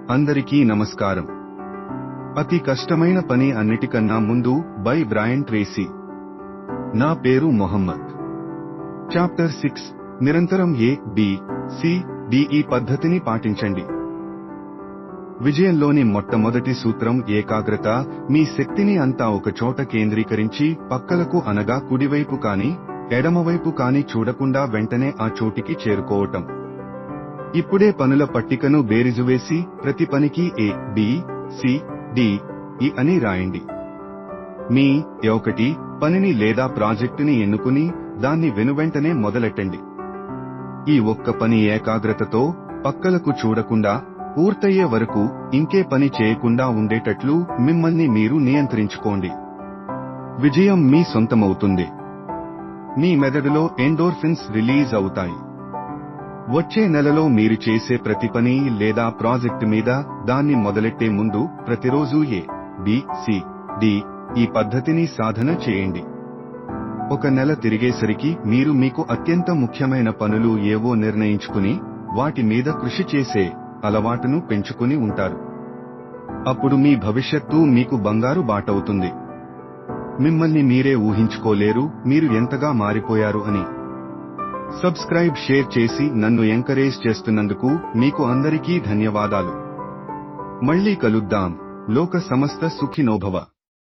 అందరికీ నమస్కారం. అతి కష్టమైన పని అన్నిటికన్నా ముందు బై బ్రయన్ ట్రేసీ. నా పేరు మొహమ్మద్. చాప్టర్ 6 నిరంతరం A, B, C, D ఈ పద్ధతిని పాటించండి. విజయంలోని మొట్టమొదటి సూత్రం ఏకాగ్రత. మీ శక్తిని అంతా ఒక చోట కేంద్రీకరించి పక్కలకు అనగా కుడివైపు కాని ఎడమవైపు కాని చూడకుండా వెంటనే ఆ చోటికి చేరుకోవటం. ఇప్పుడే పనుల పట్టికను బేరీజువేసి ప్రతి పనికి A, B, C, D, E అని రాయండి. మీ ఒకటి పనిని లేదా ప్రాజెక్టుని ఎన్నుకుని దాన్ని వెనువెంటనే మొదలెట్టండి. ఈ ఒక్క పని ఏకాగ్రతతో పక్కలకు చూడకుండా పూర్తయ్యే వరకు ఇంకే పని చేయకుండా ఉండేటట్లు మిమ్మల్ని మీరు నియంత్రించుకోండి. విజయం మీ సొంతమవుతుంది. మీ మెదడులో ఎండోర్ఫిన్స్ రిలీజ్ అవుతాయి. వచ్చే నెలలో మీరు చేసే ప్రతి పని లేదా ప్రాజెక్టు మీద దాన్ని మొదలెట్టే ముందు ప్రతిరోజు A, B, C, D ఈ పద్ధతిని సాధన చేయండి. ఒక నెల తిరిగేసరికి మీరు మీకు అత్యంత ముఖ్యమైన పనులు ఏవో నిర్ణయించుకుని వాటి మీద కృషి చేసే అలవాటును పెంచుకుని ఉంటారు. అప్పుడు మీ భవిష్యత్తు మీకు బంగారు బాటవుతుంది. మిమ్మల్ని మీరే ఊహించుకోలేరు మీరు ఎంతగా మారిపోయారు అని. సబ్స్క్రైబ్, షేర్ చేసి నన్ను ఎంకరేజ్ చేస్తున్నందుకు మీకు అందరికీ ధన్యవాదాలు. మళ్ళీ కలుద్దాం. లోక సమస్త సుఖినో భవ.